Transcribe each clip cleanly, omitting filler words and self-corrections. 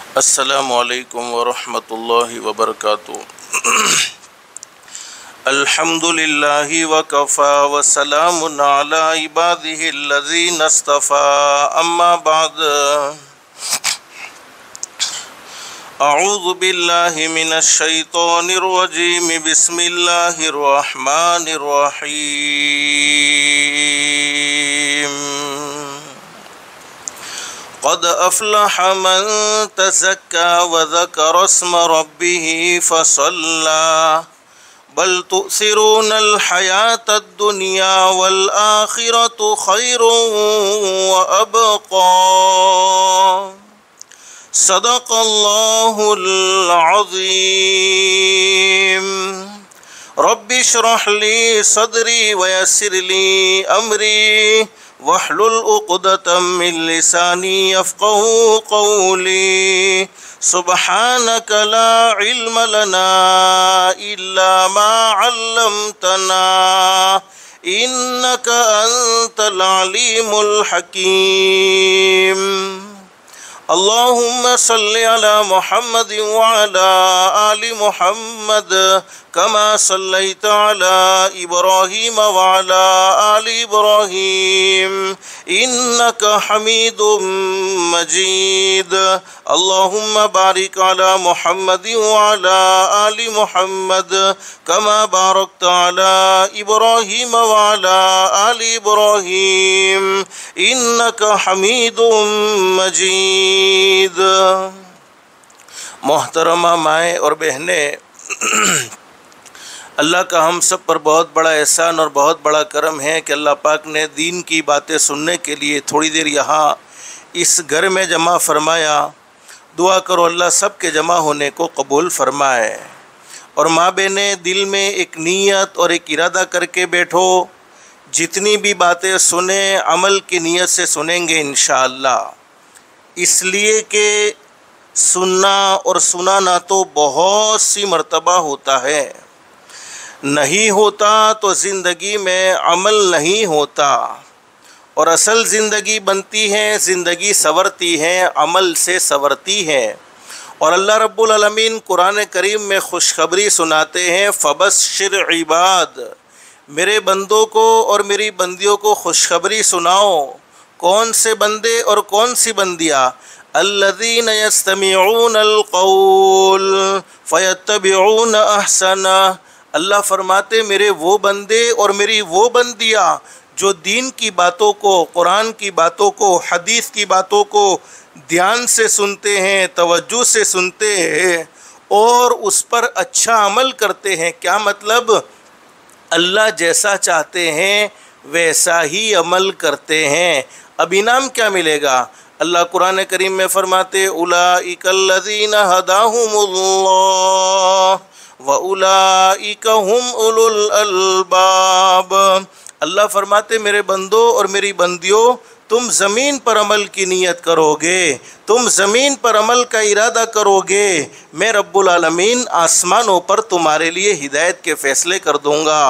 अस्सलामुअलैकुम वरहमतुल्लाहि वबरकातुहू। अल्हम्दुलिल्लाहि वकफ़ा वसलामुन अला इबादिहिल्लज़ीना इस्तफ़ा अम्मा बअद। अऊज़ु बिल्लाहि मिनश शैतानिर रजीम बिस्मिल्लाहिर रहमानिर रहीम। क़द अफ़लह मन तज़क्का व ज़करा अस्म रब्बिही फ़सल्ला बल तुसिरूनल हयातद दुनिया वल आखिरतु खैरुन व अबक़ा। सदक़ल्लाहुल अज़ीम। रब्बि इश्रह ली सदरी व यस्सिर ली अमरी वहलुल उक़दतम मिन लिसानी यफ़क़हू क़ौली। सुब्हानक ला इल्म लना इल्ला मा अल्लमतना इन्नका अंतल अलीमुल हकीम। अल्लाहुम्मा सल्लि अला मुहम्मद व अला आलि मुहम्मद कमा सल्लैता अला इब्राहीम व अला आलि इब्राहीम इन्नका हमीदुम मजीद। अल्लाहुम्मा बारिक अला मुहम्मद व अला आलि मुहम्मद कमा बारकता अला इब्राहीम व अला आलि इब्राहीम इन्नका हमीदुम मजीद। मोहतरमा माएँ और बहनें, अल्लाह का हम सब पर बहुत बड़ा एहसान और बहुत बड़ा करम है कि अल्लाह पाक ने दीन की बातें सुनने के लिए थोड़ी देर यहाँ इस घर में जमा फरमाया। दुआ करो अल्लाह सब के जमा होने को कबूल फरमाए। और माँ बहनें, दिल में एक नीयत और एक इरादा करके बैठो, जितनी भी बातें सुने अमल की नीयत से सुनेंगे इंशाअल्लाह। इसलिए कि सुनना और सुनाना तो बहुत सी मर्तबा होता है, नहीं होता तो ज़िंदगी में अमल नहीं होता। और असल ज़िंदगी बनती है, ज़िंदगी संवरती है, अमल से संवरती है। और अल्लाह रब्बुल आलमीन कुरान करीम में खुशखबरी सुनाते हैं, फ़बश्शिर इबाद, मेरे बंदों को और मेरी बंदियों को खुशखबरी सुनाओ। कौन से बंदे और कौन सी बंदियाँ? अल्लज़ीना यस्तमिऊनल क़ौल फ़यत्तबिऊन अहसना। अल्लाह फरमाते मेरे वो बंदे और मेरी वो बंदियाँ जो दीन की बातों को, कुरान की बातों को, हदीस की बातों को ध्यान से सुनते हैं, तवज्जो से सुनते हैं और उस पर अच्छा अमल करते हैं। क्या मतलब? अल्लाह जैसा चाहते हैं वैसा ही अमल करते हैं। अब इनाम क्या मिलेगा? अल्लाह कुरान करीम में फरमाते उलाइकल्लज़ीना हदाहुमुल्लाह व उलाइका हुम उलुल अलबाब। अल्लाह फरमाते मेरे बंदों और मेरी बंदियों, तुम ज़मीन पर अमल की नीयत करोगे, तुम ज़मीन पर अमल का इरादा करोगे, मैं रब्बुल आलमीन आसमानों पर तुम्हारे लिए हिदायत के फ़ैसले कर दूँगा।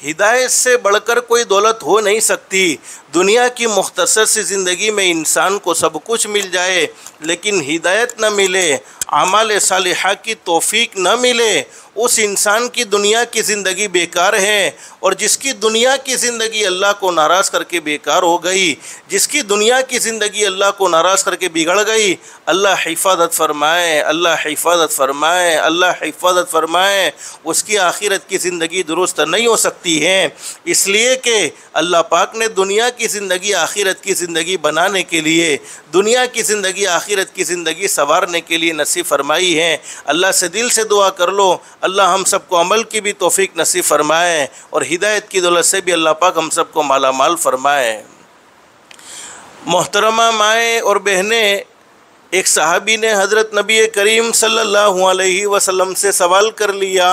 हिदायत से बढ़कर कोई दौलत हो नहीं सकती। दुनिया की मुख्तसर सी ज़िंदगी में इंसान को सब कुछ मिल जाए, लेकिन हिदायत न मिले, आमाल सालिहा की तौफीक न मिले, उस इंसान की दुनिया की ज़िंदगी बेकार है। और जिसकी दुनिया की ज़िंदगी अल्लाह को नाराज़ करके बेकार हो गई, जिसकी दुनिया की ज़िंदगी अल्लाह को नाराज़ करके बिगड़ गई, अल्लाह हिफाजत फ़रमाए, अल्लाह हिफाजत फ़रमाए, अल्लाह हिफाजत फ़रमाए। उसकी आखिरत की ज़िंदगी दुरुस्त नहीं हो सकती है। इसलिए कि अल्लाह पाक ने दुनिया की ज़िंदगी आखिरत की ज़िंदगी बनाने के लिए, दुनिया की ज़िंदगी आखिरत की ज़िंदगी संवारने के लिए नसीब फरमाई है। अल्लाह से दिल से दुआ कर लो, अल्लाह हम सबको अमल की भी तौफीक नसीब फरमाए और हिदायत की दौलत से भी अल्लाह पाक हम सबको माला माल फरमाए। मोहतरमा माएँ और बहनें, एक सहाबी ने हज़रत नबी करीम सल्लल्लाहु अलैहि वसल्लम से सवाल कर लिया,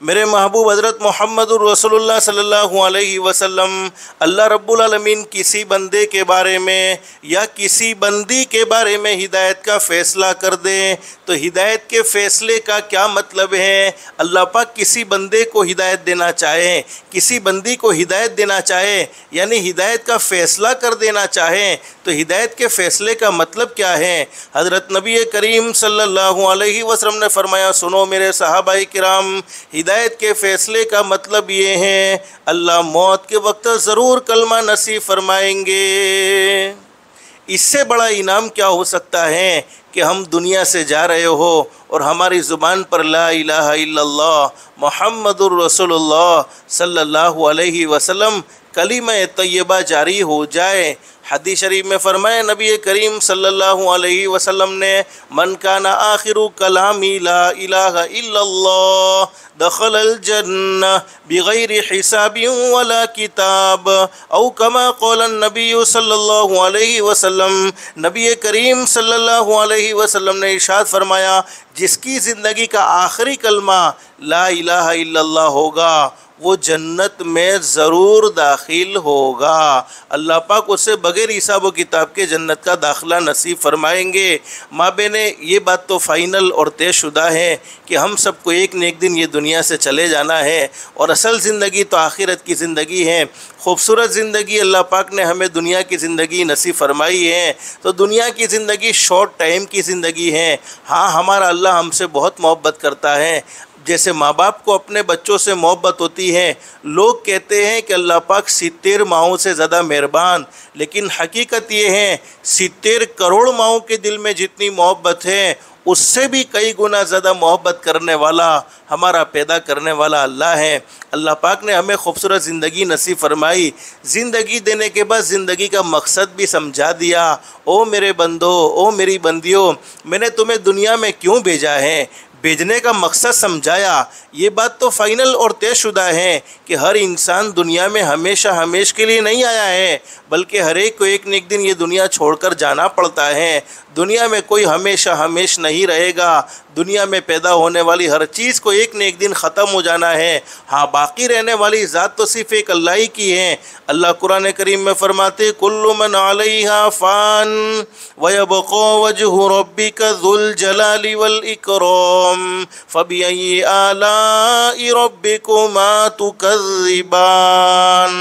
मेरे महबूब हज़रत मुहम्मदुर रसूलुल्लाह सल्लल्लाहु अलैहि वसल्लम, अल्लाह रब्बुल आलमीन किसी बंदे के बारे में या किसी बंदी के बारे में हिदायत का फ़ैसला कर दें तो हिदायत के फ़ैसले का क्या मतलब है। अल्लाह पाक किसी बंदे को हिदायत देना चाहे, किसी बंदी को हिदायत देना चाहे, यानी हिदायत का फ़ैसला कर देना चाहे तो हिदायत के फ़ैसले का मतलब क्या है। हज़रत नबी करीम सल्लल्लाहु अलैहि वसल्लम ने फरमाया, सुनो मेरे सहाबाए किराम, हिदायत के फ़ैसले का मतलब ये है अल्लाह मौत के वक्त ज़रूर कलमा नसीब फरमाएंगे। इससे बड़ा इनाम क्या हो सकता है कि हम दुनिया से जा रहे हो और हमारी ज़ुबान पर ला इलाहा इल्लल्लाह मुहम्मदुर रसूलुल्लाह सल्लल्लाहु अलैहि वसल्लम कलिमा तय्यबा जारी हो जाए। हदीस शरीफ में फरमाया नबी करीम सल्लल्लाहु अलैहि वसल्लम ने, मन काना आखिरु कलामी ला इलाहा इल्लल्लाह दखलल जन्नह बिगैरि हिसाबिन वला किताब औ कमा क़ाल नबी सल्लल्लाहु अलैहि वसल्लम। नबी करीम सल्लल्लाहु अलैहि वसल्लम ने इरशाद फरमाया, जिसकी ज़िंदगी का आखिरी कलमा ला इलाहा इल्लल्लाह होगा वो जन्नत में ज़रूर दाखिल होगा। अल्लाह पाक उससे बग़ैर हिसाब व किताब के जन्नत का दाखिला नसीब फरमाएंगे। माँ बहने, ये बात तो फ़ाइनल और तयशुदा है कि हम सबको एक न एक दिन ये दुनिया से चले जाना है और असल ज़िंदगी तो आखिरत की ज़िंदगी है। खूबसूरत ज़िंदगी अल्लाह पाक ने हमें दुनिया की ज़िंदगी नसीब फरमाई है तो दुनिया की ज़िंदगी शॉर्ट टाइम की ज़िंदगी है। हाँ, हमारा अल्लाह हमसे बहुत मोहब्बत करता है, जैसे माँ बाप को अपने बच्चों से मोहब्बत होती है। लोग कहते हैं कि अल्लाह पाक 70 माओं से ज़्यादा मेहरबान, लेकिन हकीकत ये है 70 करोड़ माओं के दिल में जितनी मोहब्बत है उससे भी कई गुना ज़्यादा मोहब्बत करने वाला हमारा पैदा करने वाला अल्लाह है। अल्लाह पाक ने हमें खूबसूरत ज़िंदगी नसीब फरमाई। ज़िंदगी देने के बाद ज़िंदगी का मकसद भी समझा दिया। ओ मेरे बंदो, ओ मेरी बंदियों, मैंने तुम्हें दुनिया में क्यों भेजा है, भेजने का मकसद समझाया। ये बात तो फ़ाइनल और तयशुदा है कि हर इंसान दुनिया में हमेशा हमेश के लिए नहीं आया है, बल्कि हर एक को एक न एक दिन ये दुनिया छोड़कर जाना पड़ता है। दुनिया में कोई हमेशा हमेश नहीं रहेगा। दुनिया में पैदा होने वाली हर चीज़ को एक न एक दिन ख़त्म हो जाना है। हाँ, बाकी रहने वाली ज़ात तो सिर्फ़ एक अल्लाह ही की है। अल्लाह कुरान करीम में फरमाते, कुल्लु मन अलैहा फ़ान व यबक़ा वजहु रब्बिका ज़ुल जलाली वल इकराम फ़बिअय्यि आलाइ रब्बिकुमा तुकज़्ज़िबान।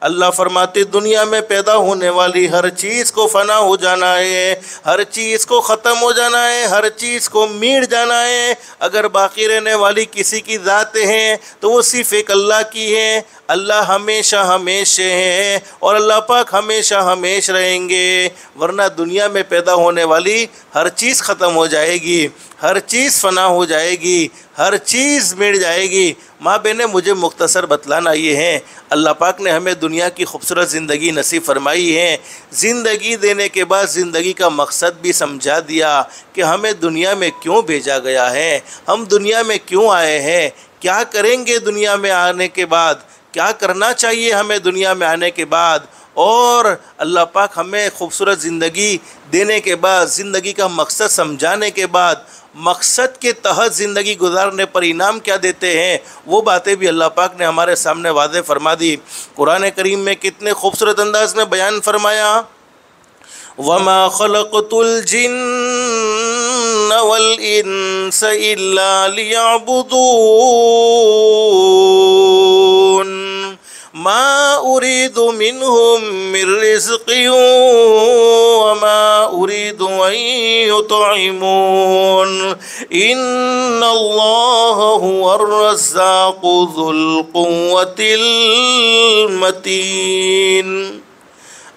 अल्लाह फरमाते, दुनिया में पैदा होने वाली हर चीज़ को फ़ना हो जाना है, हर चीज़ को ख़त्म हो जाना है, हर चीज़ को मिट जाना है। अगर बाकी रहने वाली किसी की ज़ात है तो वो सिर्फ़ एक अल्लाह की है। अल्लाह हमेशा हमेश है और अल्लाह पाक हमेशा हमेश रहेंगे, वरना दुनिया में पैदा होने वाली हर चीज़ ख़त्म हो जाएगी, हर चीज़ फ़ना हो जाएगी, हर चीज़ मिट जाएगी। माँ बहने, मुझे मुख्तसर बतलाना ये है, अल्लाह पाक ने हमें दुनिया की खूबसूरत ज़िंदगी नसीब फरमाई है। ज़िंदगी देने के बाद ज़िंदगी का मकसद भी समझा दिया कि हमें दुनिया में क्यों भेजा गया है, हम दुनिया में क्यों आए हैं, क्या करेंगे दुनिया में आने के बाद, क्या करना चाहिए हमें दुनिया में आने के बाद। और अल्लाह पाक हमें खूबसूरत ज़िंदगी देने के बाद, ज़िंदगी का मकसद समझाने के बाद, मकसद के तहत ज़िंदगी गुजारने पर इनाम क्या देते हैं, वो बातें भी अल्लाह पाक ने हमारे सामने वाज़े फरमा दी। कुरान करीम में कितने खूबसूरत अंदाज में बयान फरमाया, वमा खलक़तुल जिन्न वल इंस इल्ला लियअबुदून मा उरीदु मिनहुम मिर रिज़्क़िन वमा उरीदु अन युतइमून इन्नल्लाहा हुवर रज़्ज़ाक़ु ज़ुल क़ुव्वतिल मतीन।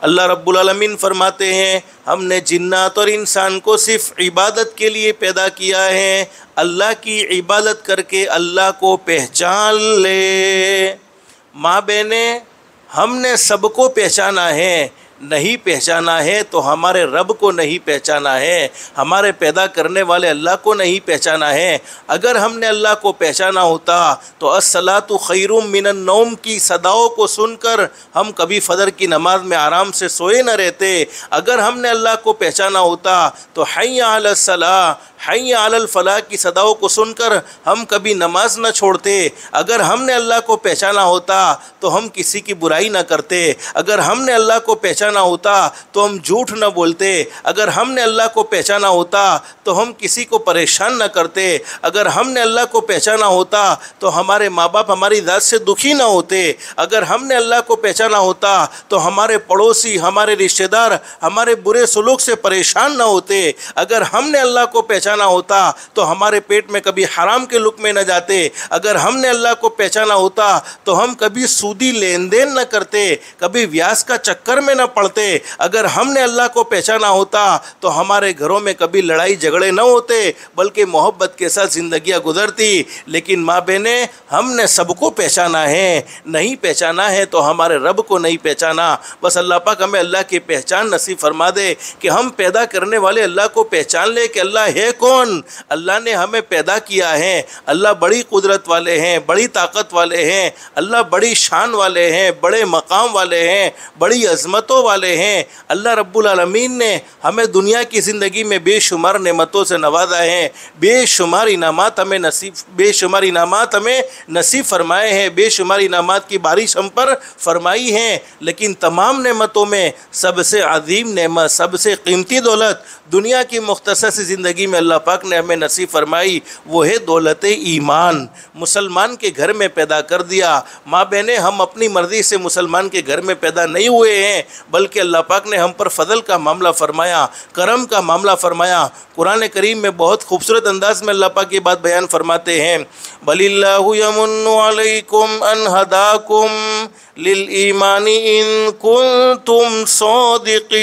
अल्लाह रब्बुल आलमीन फरमाते हैं, हमने जिन्नात और इंसान को सिर्फ़ इबादत के लिए पैदा किया है। अल्लाह की इबादत करके अल्लाह को पहचान ले। माँ बहने, हमने सबको पहचाना है, नहीं पहचाना है तो हमारे रब को नहीं पहचाना है, हमारे पैदा करने वाले अल्लाह को नहीं पहचाना है। अगर हमने अल्लाह को पहचाना होता तो अस्सलातु खैरुम मिनन नौम की सदाओं को सुनकर हम कभी फजर की नमाज में आराम से सोए न रहते। अगर हमने अल्लाह को पहचाना होता तो हय्या अलस सलाह, हय्य अलल फलाह की सदाओं को सुनकर हम कभी नमाज न छोड़ते। अगर हमने अल्लाह को पहचाना होता तो हम किसी की बुराई न करते। अगर हमने अल्लाह को पहचाना होता तो हम झूठ न बोलते। अगर हमने अल्लाह को पहचाना होता तो हम किसी को परेशान न करते। अगर हमने अल्लाह को पहचाना होता तो हमारे माँ बाप हमारी ज़ात से दुखी न होते। अगर हमने अल्लाह को पहचाना होता तो हमारे पड़ोसी, हमारे रिश्तेदार हमारे बुरे सलूक से परेशान न होते। अगर हमने अल्लाह को पहचाना होता तो हमारे पेट में कभी हराम के लुक में न जाते। अगर हमने अल्लाह को पहचाना होता तो हम कभी सूदी लेन देन न करते, कभी व्यास का चक्कर में न पड़ते। अगर हमने अल्लाह को पहचाना होता तो हमारे घरों में कभी लड़ाई झगड़े न होते, बल्कि मोहब्बत के साथ ज़िंदगियाँ गुजरती। लेकिन माँ बहने, हमने सबको पहचाना है, नहीं पहचाना है तो हमारे रब को नहीं पहचाना। बस अल्लाह पाक हमें अल्लाह की पहचान नसीब फरमा दे कि हम पैदा करने वाले अल्लाह को पहचान ले कि अल्लाह है कौन। अल्लाह ने हमें पैदा किया है, अल्लाह बड़ी कुदरत वाले हैं, बड़ी ताकत वाले हैं, अल्लाह बड़ी शान वाले हैं, बड़े मकाम वाले हैं, बड़ी अज़मतों वाले हैं। अल्लाह रब्बुल आलमीन ने हमें दुनिया की ज़िंदगी में बेशुमार नेमतों से नवाजा है, बेशुमार इनामात हमें नसीब फरमाए हैं, बेशुमार इनामात की बारिश हम पर फरमाई है। लेकिन तमाम नेमतों में सबसे अजीम नेमत, सबसे कीमती दौलत दुनिया की मुख्तसर सी ज़िंदगी में अल्लाह पाक ने हमें नसीब फरमाई, वो है दौलत ईमान। मुसलमान के घर में पैदा कर दिया। माँ बहनें, हम अपनी मर्ज़ी से मुसलमान के घर में पैदा नहीं हुए हैं, बल्कि अल्लाह पाक ने हम पर फ़ज़ल का मामला फ़रमाया, करम का मामला फ़रमाया। कुरान करीम में बहुत खूबसूरत अंदाज में अल्लाह पाक ये बात बयान फरमाते हैं, बलिल्लाहु यमुन्नु अलैकुम अन हदाकुम लिल ईमानी इन कुंतुम सादिकीन।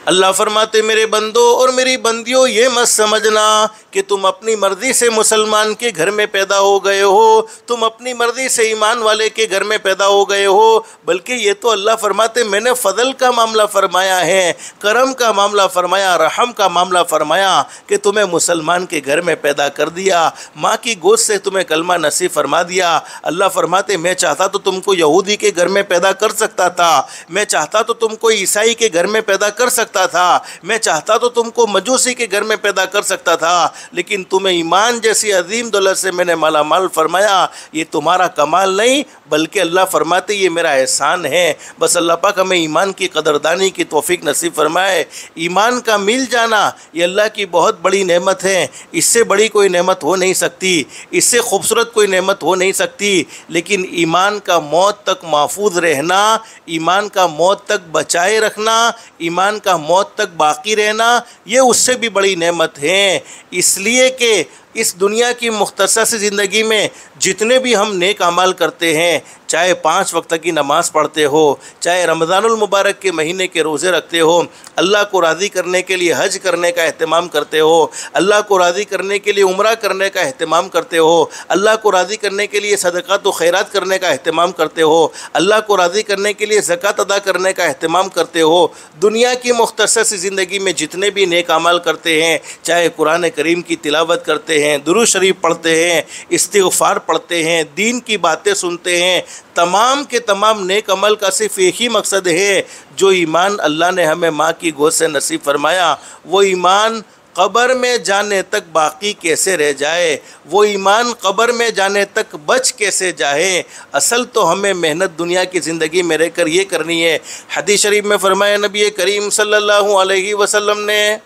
अल्लाह फरमाते, मेरे बंदों और मेरी बंदियों, ये मत समझना कि तुम अपनी मर्ज़ी से मुसलमान के घर में पैदा हो गए हो, तुम अपनी मर्ज़ी से ईमान वाले के घर में पैदा हो गए हो, बल्कि ये तो अल्लाह फरमाते मैंने फ़ज़ल का मामला फ़रमाया है, करम का मामला फ़रमाया, रहम का मामला फ़रमाया कि तुम्हें मुसलमान के घर में पैदा कर दिया, माँ की गोद से तुम्हें कलमा नसीब फरमा दिया। अल्लाह फरमाते, मैं चाहता तो तुमको यहूदी के घर में पैदा कर सकता था, मैं चाहता तो तुमको ईसाई के घर में पैदा कर सकता था, मैं चाहता तो तुमको मजूसी के घर में पैदा कर सकता था, लेकिन तुम्हें ईमान जैसी अजीम दौलत से मैंने माला माल फरमाया। ये तुम्हारा कमाल नहीं, बल्कि अल्लाह फरमाते ये मेरा एहसान है। बस अल्लाह पाक हमें ईमान की कदरदानी की तौफीक नसीब फरमाए। ईमान का मिल जाना ये अल्लाह की बहुत बड़ी नेमत है, इससे बड़ी कोई नेमत हो नहीं सकती, इससे खूबसूरत कोई नेमत हो नहीं सकती। लेकिन ईमान का मौत तक महफूज रहना, ईमान का मौत तक बचाए रखना, ईमान का मौत तक बाकी रहना, ये उससे भी बड़ी नेमत है। इसलिए कि इस दुनिया की मुख्तसर सी ज़िंदगी में जितने भी हम नेक अमाल करते हैं, चाहे 5 वक्त की नमाज़ पढ़ते हो, चाहे रमज़ानुल मुबारक के महीने के रोज़े रखते हो, अल्लाह को राज़ी करने के लिए हज करने का अहतमाम करते हो, अल्लाह को राज़ी करने के लिए उम्रा करने का अहतमाम करते हो, अल्लाह को राज़ी करने के लिए सदक़ात व खैरात करने का अहतमाम करते हो, अल्लाह को राज़ी करने के लिए ज़कात अदा करने का अहतमाम करते हो, दुनिया की मुख्तसर सी ज़िंदगी में जितने भी नेक अमाल करते हैं, चाहे कुरान करीम की तिलावत करते हैं, दुरूद शरीफ पढ़ते हैं, इस्तिग़फ़ार पढ़ते हैं, दीन की बातें सुनते हैं, तमाम के तमाम नेक अमल का सिर्फ एक ही मकसद है, जो ईमान अल्लाह ने हमें माँ की गोद से नसीब फरमाया, वो ईमान क़ब्र में जाने तक बाकी कैसे रह जाए, वो ईमान क़ब्र में जाने तक बच कैसे जाए। असल तो हमें मेहनत दुनिया की ज़िंदगी में रहकर ये करनी है। हदीस शरीफ में फरमाया नबी करीम सल्लल्लाहु अलैहि वसल्लम ने,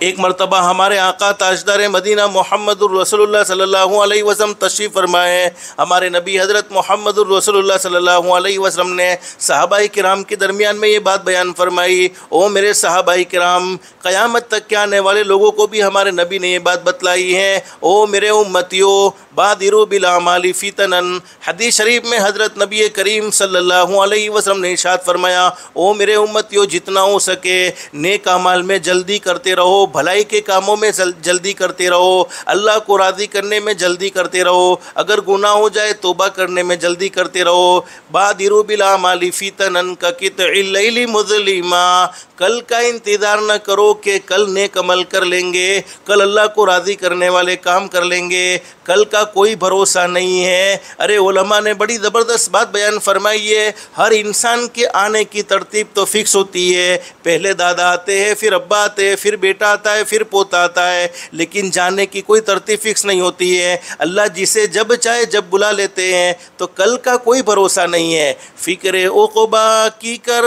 एक मरतबा हमारे आका ताजदार मदीना मोहम्मदुर रसूलुल्लाह सल्लल्लाहु अलैहि वसल्लम तशरीफ़ फरमाए। हमारे नबी हज़रत मोहम्मदुर रसूलुल्लाह सल्लल्लाहु अलैहि वसल्लम ने सहाबाई किराम के दरमियान में ये बात बयान फरमाई, ओ मेरे सहाबाई किराम, क़यामत तक के आने वाले लोगों को भी हमारे नबी ने ये बात बतलाई है, ओ मेरे उम्मतियों, बादिरू बिल आमाली फ़ितनन। हदीस शरीफ में हज़रत नबी करीम सल्लल्लाहु अलैहि वसल्लम ने इरशाद फरमाया, ओ मेरे उम्मतियों, जितना हो सके नेक अमाल में जल्दी करते रहो, रहो, भलाई के कामों में जल्दी करते रहो, अल्लाह को राज़ी करने में जल्दी करते रहो, अगर गुनाह हो जाए तौबा करने में जल्दी करते रहो। बादिरू बिल आमाली फितनन का कितइल लैली मुज़लिमा, कल का इंतज़ार न करो कि कल नेक अमल कर लेंगे, कल अल्लाह को राज़ी करने वाले काम कर लेंगे, कल का कोई भरोसा नहीं है। अरे उलमा ने बड़ी ज़बरदस्त बात बयान फरमाई है, हर इंसान के आने की तरतीब तो फ़िक्स होती है, पहले दादा आते हैं, फिर अब्बा आते हैं, फिर बेटा आता है, फिर पोता आता है, लेकिन जाने की कोई तरतीब फ़िक्स नहीं होती है। अल्लाह जिसे जब चाहे जब बुला लेते हैं, तो कल का कोई भरोसा नहीं है। फ़िक्र उक़बा की कर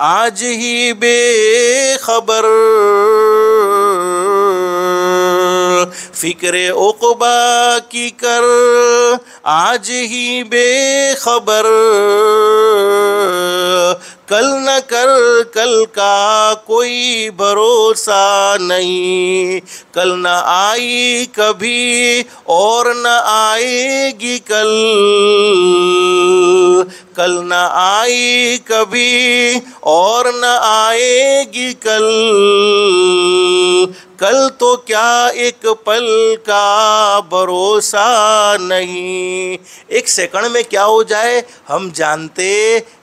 आज ही बेखबर, फ़िक्र उक़बा की कर आज ही बेखबर, कल न कर कल का कोई भरोसा नहीं, कल न आई कभी और न आएगी कल, कल न आई कभी और न आएगी कल, कल तो क्या एक पल का भरोसा नहीं। एक सेकंड में क्या हो जाए हम जानते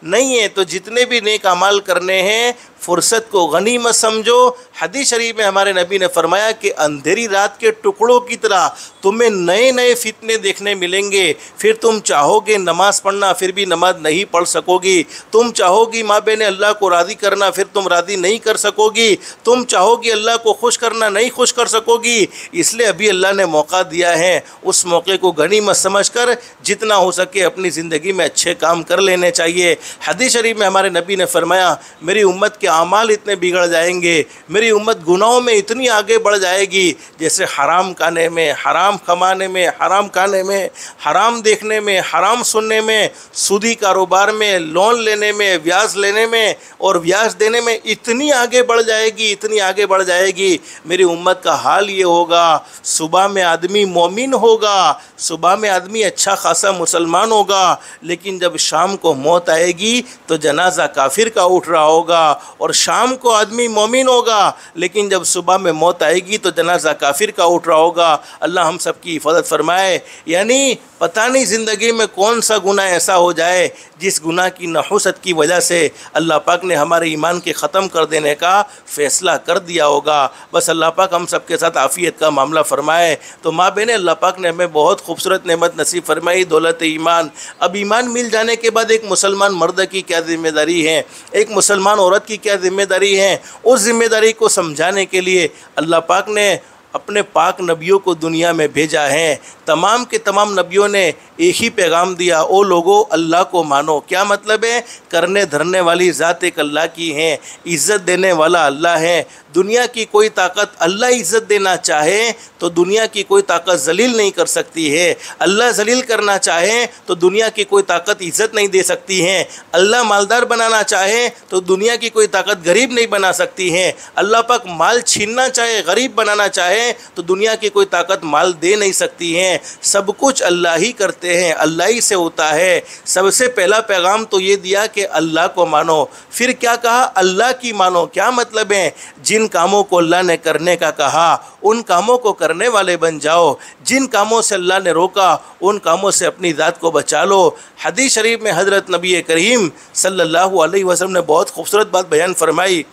नहीं है। तो जितने भी नेक अमाल करने हैं फुर्सत को गनीमत समझो। हदीस शरीफ में हमारे नबी ने फरमाया कि अंधेरी रात के टुकड़ों की तरह तुम्हें नए नए फितने देखने मिलेंगे, फिर तुम चाहोगे नमाज़ पढ़ना फिर भी नमाज नहीं पढ़ सकोगी, तुम चाहोगी माँ बहन अल्लाह को राज़ी करना फिर तुम राज़ी नहीं कर सकोगी, तुम चाहोगी अल्लाह को खुश करना नहीं खुश कर सकोगी। इसलिए अभी अल्लाह ने मौका दिया है, उस मौके को गनीमत समझकर जितना हो सके अपनी ज़िंदगी में अच्छे काम कर लेने चाहिए। हदीस शरीफ में हमारे नबी ने फरमाया मेरी उम्मत के आमाल इतने बिगड़ जाएंगे, मेरी उम्मत गुनाहों में इतनी आगे बढ़ जाएगी, जैसे हराम खाने में, हराम कमाने में, हराम खाने में, हराम देखने में, हराम सुनने में, सूदी कारोबार में, लोन लेने में, ब्याज लेने में और ब्याज देने में इतनी आगे बढ़ जाएगी, इतनी आगे बढ़ जाएगी। मेरी उम्मत का हाल ये होगा, सुबह में आदमी मोमिन होगा, सुबह में आदमी अच्छा खासा मुसलमान होगा, लेकिन जब शाम को मौत आएगी तो जनाजा काफिर का उठ रहा होगा, और शाम को आदमी मोमिन होगा, लेकिन जब सुबह में मौत आएगी तो जनाजा काफिर का उठ रहा होगा। अल्लाह हम सब की हिफाजत फरमाए। यानी पता नहीं ज़िंदगी में कौन सा गुनाह ऐसा हो जाए जिस गुनाह की नहुसत की वजह से अल्लाह पाक ने हमारे ईमान के ख़त्म कर देने का फ़ैसला कर दिया होगा। बस अल्लाह पाक हम सब के साथ आफ़ियत का मामला फ़रमाए। तो माँ बहने अल्लाह पाक ने हमें बहुत खूबसूरत नेमत नसीब फरमाई, दौलत ईमान। अब ईमान मिल जाने के बाद एक मुसलमान मर्द की क्या ज़िम्मेदारी है, एक मुसलमान औरत की क्या ज़िम्मेदारी है, उस ज़िम्मेदारी को समझाने के लिए अल्लाह पाक ने अपने पाक नबियों को दुनिया में भेजा है। तमाम के तमाम नबियों ने एक ही पैगाम दिया, ओ लोगो अल्लाह को मानो। क्या मतलब है? करने धरने वाली ज़ात एक अल्लाह की है, इज़्ज़त देने वाला अल्लाह है। दुनिया की कोई ताकत अल्लाह इज़्ज़त देना चाहे तो दुनिया की कोई ताकत जलील नहीं कर सकती है, अल्लाह जलील करना चाहे तो दुनिया की कोई ताकत इज़्ज़त नहीं दे सकती है, अल्लाह मालदार बनाना चाहे तो दुनिया की कोई ताकत गरीब नहीं बना सकती है, अल्लाह पाक माल छीनना चाहे, गरीब बनाना चाहे तो दुनिया की कोई ताकत माल दे नहीं सकती है। सब कुछ अल्लाह ही करते हैं, अल्लाह ही से होता है। सबसे पहला पैगाम तो ये दिया कि अल्लाह को मानो। फिर क्या कहा? अल्लाह की मानो। क्या मतलब है? जिन कामों को अल्लाह ने करने का कहा उन कामों को करने वाले बन जाओ, जिन कामों से अल्लाह ने रोका उन कामों से अपनी ज़ात को बचा लो। हदीस शरीफ में हज़रत नबी करीम सल्लल्लाहु अलैहि वसल्लम ने बहुत खूबसूरत बात बयान फरमाई।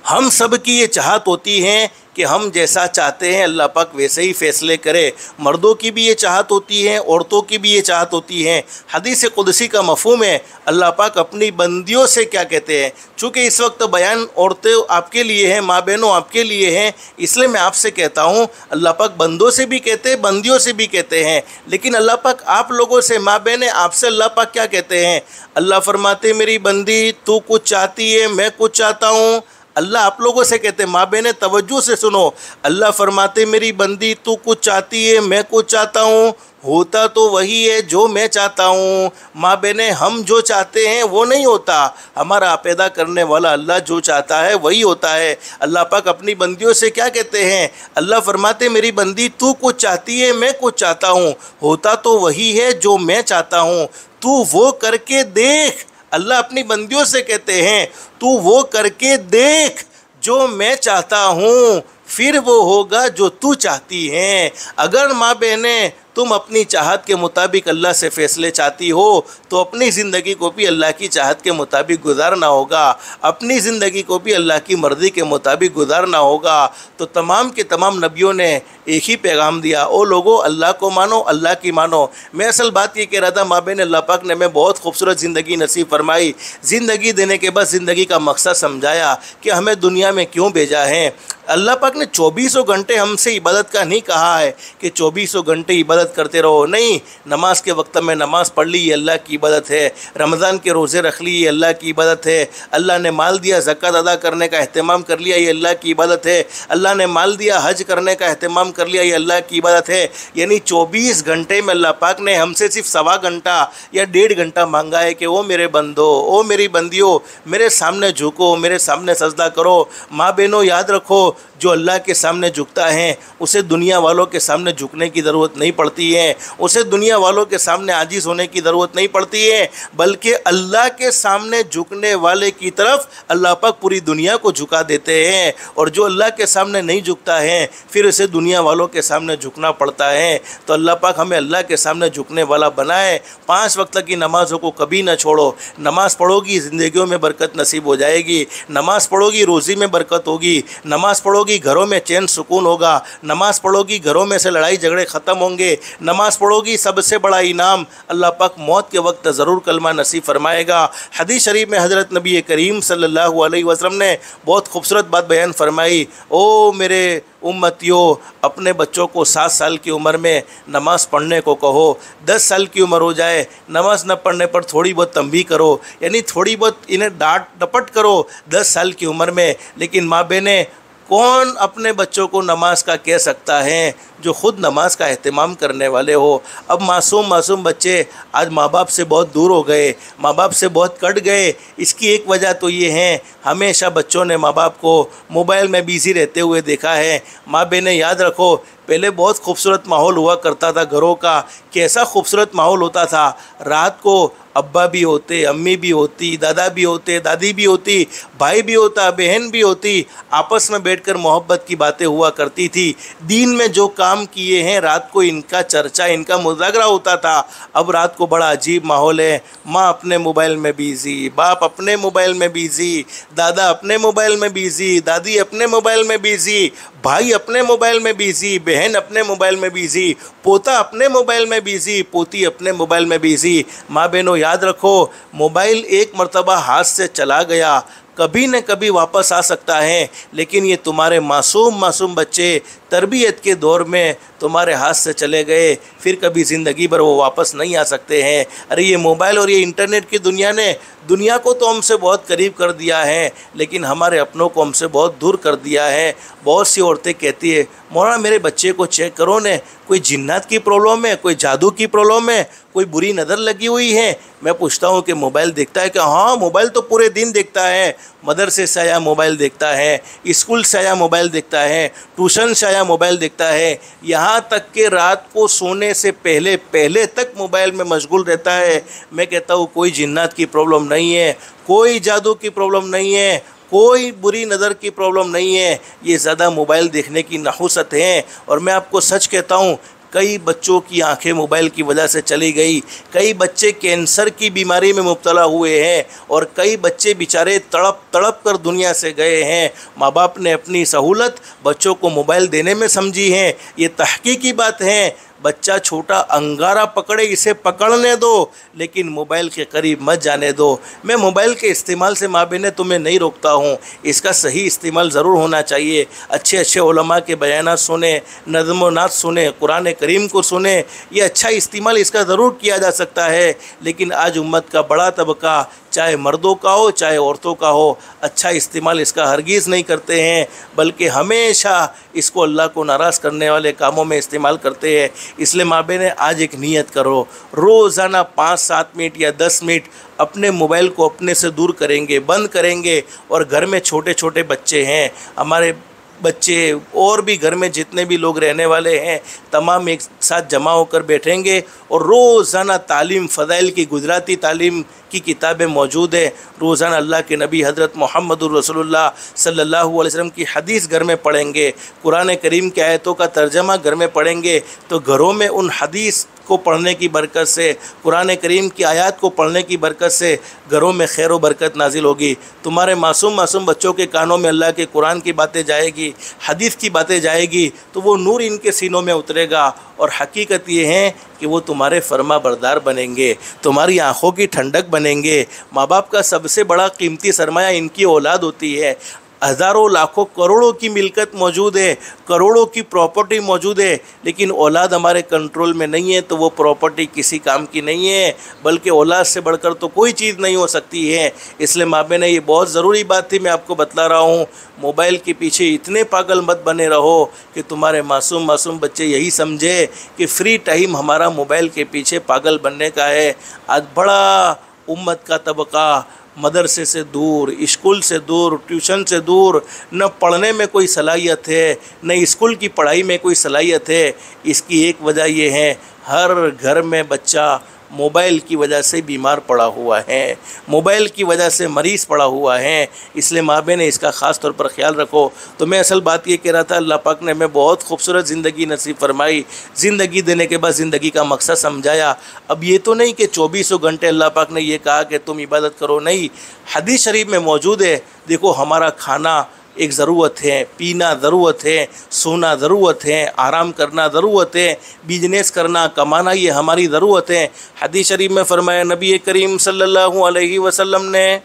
हम सब की ये चाहत होती है कि हम जैसा चाहते हैं अल्लाह पाक वैसे ही फ़ैसले करे। मर्दों की भी ये चाहत होती है, औरतों की भी ये चाहत होती है। हदीस कुदसी का मफ़हूम है अल्लाह पाक अपनी बंदियों से क्या कहते हैं। चूँकि इस वक्त बयान औरतें आपके लिए हैं, माँ बहनों आपके लिए हैं, इसलिए मैं आपसे कहता हूँ अल्लाह पाक बंदों से भी कहते हैं, बंदियों से भी कहते हैं, लेकिन अल्लाह पाक आप लोगों से, माँ बहनें आपसे अल्लाह पाक क्या कहते हैं? अल्लाह फरमाते मेरी बंदी तू कुछ चाहती है, मैं कुछ चाहता हूँ। अल्लाह आप लोगों से कहते हैं, माँ बहनें तवज्जो से सुनो, अल्लाह फरमाते मेरी बंदी तू कुछ चाहती है, मैं कुछ चाहता हूँ, होता तो वही है जो मैं चाहता हूँ। माँ बहनें हम जो चाहते हैं वो नहीं होता, हमारा पैदा करने वाला अल्लाह जो चाहता है वही होता है। अल्लाह पाक अपनी बंदियों से क्या कहते हैं? अल्लाह फरमाते मेरी बंदी तू कुछ चाहती है, मैं कुछ चाहता हूँ, होता तो वही है जो मैं चाहता हूँ, तू वो करके देख। अल्लाह अपनी बंदियों से कहते हैं तू वो करके देख जो मैं चाहता हूँ फिर वो होगा जो तू चाहती हैं। अगर माँ बहनें तुम अपनी चाहत के मुताबिक अल्लाह से फ़ैसले चाहती हो तो अपनी ज़िंदगी को भी अल्लाह की चाहत के मुताबिक गुजारना होगा, अपनी ज़िंदगी को भी अल्लाह की मर्ज़ी के मुताबिक गुजारना होगा। तो तमाम के तमाम नबियों ने एक ही पैगाम दिया, ओ लोगों अल्लाह को मानो, अल्लाह की मानो। मैं असल बात ये कह रहा था, माँ बहन अल्लाह पाक ने हमें बहुत खूबसूरत ज़िंदगी नसीब फरमाई। ज़िंदगी देने के बाद ज़िंदगी का मकसद समझाया कि हमें दुनिया में क्यों भेजा है। अल्लाह पाक ने 24 घंटे हमसे इबादत का नहीं कहा है कि 24 घंटे इबादत करते रहो, नहीं। नमाज के वक्त में नमाज़ पढ़ ली, ये अल्लाह की इबादत है। रमज़ान के रोज़े रख ली, ये अल्लाह की इबादत है। अल्लाह ने माल दिया, ज़कात अदा करने का अहतमाम कर लिया, ये अल्लाह की इबादत है। अल्लाह ने माल दिया, हज करने का अहतमाम कर लिया, ये अल्लाह की इबादत है। यानी 24 घंटे में अल्लाह पाक ने हमसे सिर्फ सवा घंटा या 1.5 घंटा मांगा है कि ओ मेरे बंदो, ओ मेरी बंदियों, मेरे सामने झुको, मेरे सामने सजदा करो। माँ बहनों याद रखो, जो अल्लाह के सामने झुकता है उसे दुनिया वालों के सामने झुकने की ज़रूरत नहीं पड़ती है, उसे दुनिया वालों के सामने आजिज़ होने की ज़रूरत नहीं पड़ती है, बल्कि अल्लाह के सामने झुकने वाले की तरफ अल्लाह पाक पूरी दुनिया को झुका देते हैं। और जो अल्लाह के सामने नहीं झुकता है फिर उसे दुनिया वालों के सामने झुकना पड़ता है। तो अल्लाह पाक हमें अल्लाह के सामने झुकने वाला बनाए। 5 वक्त की नमाज़ों को कभी ना छोड़ो। नमाज़ पढ़ोगी ज़िंदगियों में बरकत नसीब हो जाएगी, नमाज़ पढ़ोगी रोज़ी में बरकत होगी, नमाज़ पढ़ोगी घरों में चैन सुकून होगा, नमाज़ पढ़ोगी घरों में से लड़ाई झगड़े ख़त्म होंगे, नमाज़ पढ़ोगी सबसे बड़ा इनाम अल्लाह पाक मौत के वक्त ज़रूर कलमा नसीब फरमाएगा। हदीस शरीफ में हज़रत नबी करीम सल्लल्लाहु अलैहि वसल्लम ने बहुत खूबसूरत बात बयान फरमाई, ओ मेरे उम्मतियों, अपने बच्चों को 7 साल की उम्र में नमाज़ पढ़ने को कहो। 10 साल की उम्र हो जाए नमाज़ न पढ़ने पर थोड़ी बहुत तंबीह करो, यानी थोड़ी बहुत इन्हें डांट डपट करो 10 साल की उम्र में। लेकिन माँ बहनें, कौन अपने बच्चों को नमाज का कह सकता है जो ख़ुद नमाज का एहतमाम करने वाले हो। अब मासूम बच्चे आज माँ बाप से बहुत दूर हो गए, माँ बाप से बहुत कट गए। इसकी एक वजह तो ये है, हमेशा बच्चों ने माँ बाप को मोबाइल में बिज़ी रहते हुए देखा है। माँ बहनें याद रखो, पहले बहुत खूबसूरत माहौल हुआ करता था घरों का। कैसा खूबसूरत माहौल होता था, रात को अब्बा भी होते, अम्मी भी होती, दादा भी होते, दादी भी होती, भाई भी होता, बहन भी होती, आपस में बैठकर मोहब्बत की बातें हुआ करती थी। दीन में जो काम किए हैं रात को इनका चर्चा, इनका मुज़ाकरा होता था। अब रात को बड़ा अजीब माहौल है, माँ अपने मोबाइल में बिज़ी, बाप अपने मोबाइल में बिज़ी, दादा अपने मोबाइल में बिज़ी, दादी अपने मोबाइल में बिज़ी, भाई अपने मोबाइल में बिज़ी, बहन अपने मोबाइल में बिज़ी, पोता अपने मोबाइल में बिज़ी, पोती अपने मोबाइल में बिज़ी। माँ बहनों याद रखो, मोबाइल एक मर्तबा हाथ से चला गया कभी न कभी वापस आ सकता है, लेकिन ये तुम्हारे मासूम बच्चे तरबियत के दौर में तुम्हारे हाथ से चले गए, फिर कभी ज़िंदगी भर वो वापस नहीं आ सकते हैं। अरे ये मोबाइल और ये इंटरनेट की दुनिया ने दुनिया को तो हमसे बहुत करीब कर दिया है, लेकिन हमारे अपनों को हमसे बहुत दूर कर दिया है। बहुत सी औरतें कहती है, मौलाना मेरे बच्चे को चेक करो ने, कोई जिन्नात की प्रॉब्लम है, कोई जादू की प्रॉब्लम है, कोई बुरी नज़र लगी हुई है। मैं पूछता हूँ कि मोबाइल देखता है कि हाँ, मोबाइल तो पूरे दिन देखता है। मदरसे से आया मोबाइल देखता है, स्कूल से आया मोबाइल देखता है, ट्यूशन से आया मोबाइल देखता है, यहाँ तक कि रात को सोने से पहले तक मोबाइल में मशगूल रहता है। मैं कहता हूँ कोई जिन्नात की प्रॉब्लम नहीं है, कोई जादू की प्रॉब्लम नहीं है, कोई बुरी नज़र की प्रॉब्लम नहीं है, ये ज़्यादा मोबाइल देखने की नहुसत है। और मैं आपको सच कहता हूँ, कई बच्चों की आंखें मोबाइल की वजह से चली गई, कई बच्चे कैंसर की बीमारी में मुब्तला हुए हैं और कई बच्चे बेचारे तड़प कर दुनिया से गए हैं। माँ बाप ने अपनी सहूलत बच्चों को मोबाइल देने में समझी है। ये तहकीकी बात है। बच्चा छोटा अंगारा पकड़े, इसे पकड़ने दो, लेकिन मोबाइल के करीब मत जाने दो। मैं मोबाइल के इस्तेमाल से माँ बहनें तुम्हें नहीं रोकता हूँ, इसका सही इस्तेमाल ज़रूर होना चाहिए। अच्छे उलमा के बयानात सुने, नज़्म व नात सुने, कुरान करीम को सुने, ये अच्छा इस्तेमाल इसका ज़रूर किया जा सकता है। लेकिन आज उम्मत का बड़ा तबका, चाहे मर्दों का हो चाहे औरतों का हो, अच्छा इस्तेमाल इसका हरगिज़ नहीं करते हैं, बल्कि हमेशा इसको अल्लाह को नाराज़ करने वाले कामों में इस्तेमाल करते हैं। इसलिए माँ बहनें आज एक नियत करो, रोज़ाना 5-7 मिनट या 10 मिनट अपने मोबाइल को अपने से दूर करेंगे, बंद करेंगे। और घर में छोटे बच्चे हैं, हमारे बच्चे और भी घर में जितने भी लोग रहने वाले हैं, तमाम एक साथ जमा होकर बैठेंगे और रोज़ाना तालीम, फ़ज़ाइल की, गुजराती तालीम की किताबें मौजूद है। रोज़ाना अल्लाह के नबी हज़रत मुहम्मदुर रसूलुल्लाह सल्लल्लाहु अलैहि वसल्लम की हदीस घर में पढ़ेंगे, कुरान करीम की आयतों का तर्जमा घर में पढ़ेंगे, तो घरों में उन हदीस को पढ़ने की बरकत से, कुरान करीम की आयत को पढ़ने की बरकत से घरों में खैर व बरकत नाजिल होगी। तुम्हारे मासूम मासूम बच्चों के कानों में अल्लाह के कुरान की बातें जाएगी, हदीस की बातें जाएगी, तो वो नूर इनके सीनों में उतरेगा और हकीकत ये है कि वो तुम्हारे फर्मा बरदार बनेंगे, तुम्हारी आँखों की ठंडक बनेंगे। माँ बाप का सबसे बड़ा कीमती सरमाया इनकी औलाद होती है। हज़ारों लाखों करोड़ों की मिल्कत मौजूद है, करोड़ों की प्रॉपर्टी मौजूद है, लेकिन औलाद हमारे कंट्रोल में नहीं है तो वो प्रॉपर्टी किसी काम की नहीं है, बल्कि औलाद से बढ़कर तो कोई चीज़ नहीं हो सकती है। इसलिए माँ बहन, ये बहुत ज़रूरी बात थी, मैं आपको बतला रहा हूँ। मोबाइल के पीछे इतने पागल मत बने रहो कि तुम्हारे मासूम मासूम बच्चे यही समझे कि फ्री टाइम हमारा मोबाइल के पीछे पागल बनने का है। आज बड़ा उम्मत का तबका मदरसे से दूर, स्कूल से दूर, ट्यूशन से दूर, न पढ़ने में कोई सलाहियत है, न स्कूल की पढ़ाई में कोई सलाहियत है। इसकी एक वजह यह है, हर घर में बच्चा मोबाइल की वजह से बीमार पड़ा हुआ है, मोबाइल की वजह से मरीज़ पड़ा हुआ है। इसलिए माँ बहन ने इसका ख़ास तौर पर ख्याल रखो। तो मैं असल बात ये कह रहा था, अल्लाह पाक ने हमें बहुत खूबसूरत ज़िंदगी नसीब फरमाई, ज़िंदगी देने के बाद ज़िंदगी का मकसद समझाया। अब ये तो नहीं कि 24 घंटे अल्लाह पाक ने ये कहा कि तुम इबादत करो, नहीं, हदीस शरीफ में मौजूद है। देखो, हमारा खाना एक ज़रूरत है, पीना ज़रूरत है, सोना ज़रूरत है, आराम करना ज़रूरत है, बिजनेस करना, कमाना, ये हमारी ज़रूरत है। हदीस शरीफ में फरमाया नबी करीम सल्लल्लाहु अलैहि वसल्लम ने,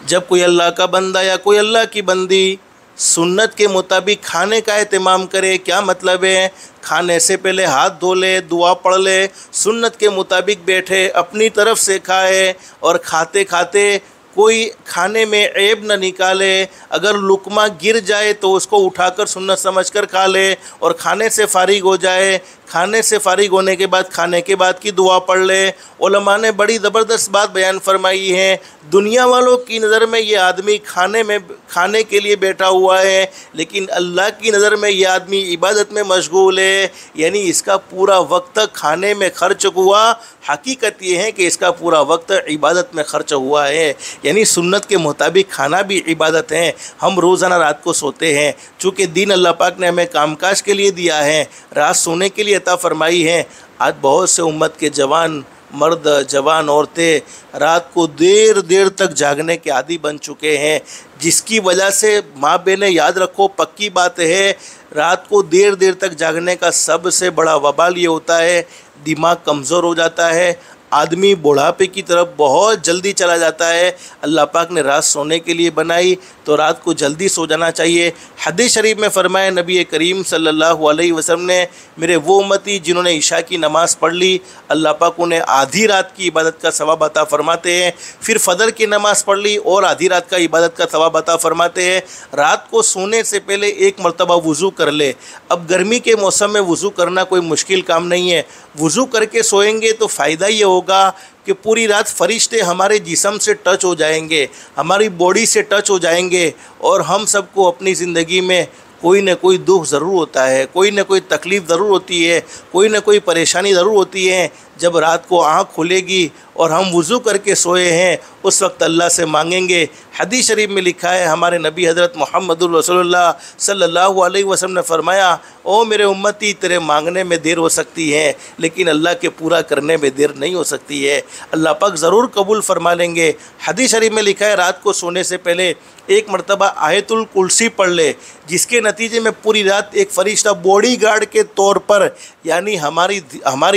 जब कोई अल्लाह का बंदा या कोई अल्लाह की बंदी सुन्नत के मुताबिक खाने का एहतमाम करे, क्या मतलब है, खाने से पहले हाथ धो ले, दुआ पढ़ ले, सुन्नत के मुताबिक बैठे, अपनी तरफ से खाए और खाते खाते कोई खाने में ऐब न निकाले, अगर लुकमा गिर जाए तो उसको उठाकर सुन्नत समझकर खा ले और खाने से फारिग हो जाए। खाने से फारिग होने के बाद खाने के बाद की दुआ पढ़ ले। उलमा ने बड़ी ज़बरदस्त बात बयान फरमाई है, दुनिया वालों की नज़र में ये आदमी खाने के लिए बैठा हुआ है, लेकिन अल्लाह की नज़र में ये आदमी इबादत में मशगूल है, यानी इसका पूरा वक्त खाने में खर्च हुआ। हकीकत ये है कि इसका पूरा वक्त इबादत में खर्च हुआ है, यानी सुन्नत के मुताबिक खाना भी इबादत है। हम रोज़ाना रात को सोते हैं, चूँकि दीन अल्लाह पाक ने हमें कामकाज के लिए दिया है, रात सोने के लिए अता फरमाई है। आज बहुत से उम्मत के जवान मर्द, जवान औरतें रात को देर देर तक जागने के आदी बन चुके हैं, जिसकी वजह से माँ बहनें याद रखो, पक्की बात है, रात को देर देर तक जागने का सबसे बड़ा वबाल ये होता है, दिमाग कमज़ोर हो जाता है, आदमी बुढ़ापे की तरफ बहुत जल्दी चला जाता है। अल्लाह पाक ने रात सोने के लिए बनाई तो रात को जल्दी सो जाना चाहिए। हदीस शरीफ में फरमाया नबी करीम सल्लल्लाहु अलैहि वसल्लम ने, मेरे वो उम्मती जिन्होंने ईशा की नमाज़ पढ़ ली, अल्लाह पाक उन्हें आधी रात की इबादत का सवाब अता फरमाते हैं, फिर फ़जर की नमाज़ पढ़ ली और आधी रात का इबादत का सवाब अता फरमाते हैं। रात को सोने से पहले एक मरतबा वज़ू कर ले। अब गर्मी के मौसम में वज़ू करना कोई मुश्किल काम नहीं है, वज़ू करके सोएंगे तो फ़ायदा ये होगा कि पूरी रात फरिश्ते हमारे जिस्म से टच हो जाएंगे, हमारी बॉडी से टच हो जाएंगे, और हम सबको अपनी ज़िंदगी में कोई न कोई दुख ज़रूर होता है, कोई न कोई तकलीफ़ ज़रूर होती है, कोई न कोई परेशानी ज़रूर होती है। जब रात को आँख खुलेगी और हम वज़ू करके सोए हैं, उस वक्त अल्लाह से मांगेंगे। हदीस शरीफ में लिखा है, हमारे नबी हज़रत मुहम्मदुर रसूलुल्लाह सल्लल्लाहु अलैहि वसल्लम ने फरमाया, ओ मेरे उम्मती, तेरे मांगने में देर हो सकती है, लेकिन अल्लाह के पूरा करने में देर नहीं हो सकती है, अल्लाह पाक ज़रूर कबूल फरमा लेंगे। हदीस शरीफ में लिखा है, रात को सोने से पहले एक मरतबा आयतुल कुर्सी पढ़ ले, जिसके नतीजे में पूरी रात एक फ़रिश्ता बॉडी गार्ड के तौर पर, यानी हमारी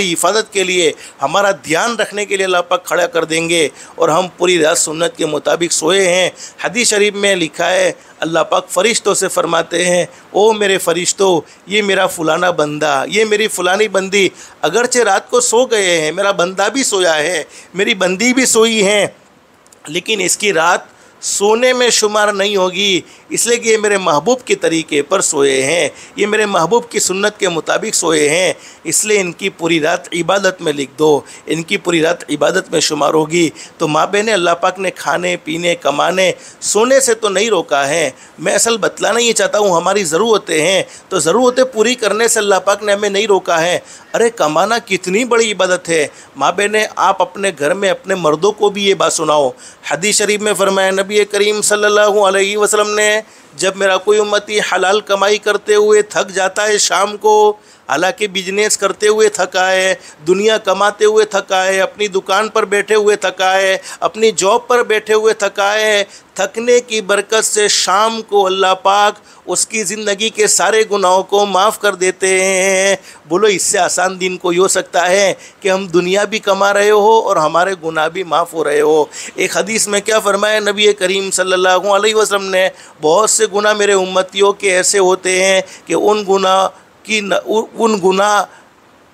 हिफाजत के लिए, हमारा ध्यान रखने के लिए अल्लाह पाक खड़ा कर देंगे और हम पूरी रात सुन्नत के मुताबिक सोए हैं। हदीस शरीफ में लिखा है, अल्लाह पाक फ़रिश्तों से फरमाते हैं, ओ मेरे फ़रिश्तों, ये मेरा फ़लाना बंदा, ये मेरी फ़लानी बंदी अगरचे रात को सो गए हैं, मेरा बंदा भी सोया है, मेरी बंदी भी सोई हैं, लेकिन इसकी रात सोने में शुमार नहीं होगी, इसलिए कि ये मेरे महबूब के तरीके पर सोए हैं, ये मेरे महबूब की सुन्नत के मुताबिक सोए हैं, इसलिए इनकी पूरी रात इबादत में लिख दो, इनकी पूरी रात इबादत में शुमार होगी। तो माँ बहनें, अल्लाह पाक ने खाने पीने, कमाने, सोने से तो नहीं रोका है। मैं असल बतलाना ये चाहता हूँ, हमारी ज़रूरतें हैं तो ज़रूरतें पूरी करने से अल्लाह पाक ने हमें नहीं रोका है। अरे कमाना कितनी बड़ी इबादत है। माँ बहने, आप अपने घर में अपने मर्दों को भी ये बात सुनाओ। हदीस शरीफ में फरमाया नबी करीम सल्लल्लाहु अलैहि वसल्लम ने, जब मेरा कोई उम्मती हलाल कमाई करते हुए थक जाता है शाम को, हालांकि बिजनेस करते हुए थका है, दुनिया कमाते हुए थका है, अपनी दुकान पर बैठे हुए थका है, अपनी जॉब पर बैठे हुए थका है, थकने की बरकत से शाम को अल्लाह पाक उसकी ज़िंदगी के सारे गुनाहों को माफ़ कर देते हैं। बोलो, इससे आसान दिन कोई हो सकता है कि हम दुनिया भी कमा रहे हो और हमारे गुनाह भी माफ़ हो रहे हो। एक हदीस में क्या फरमाया नबी करीम सल्लल्लाहु अलैहि वसल्लम ने, बहुत से गुनाह मेरे उम्मतियों के ऐसे होते हैं कि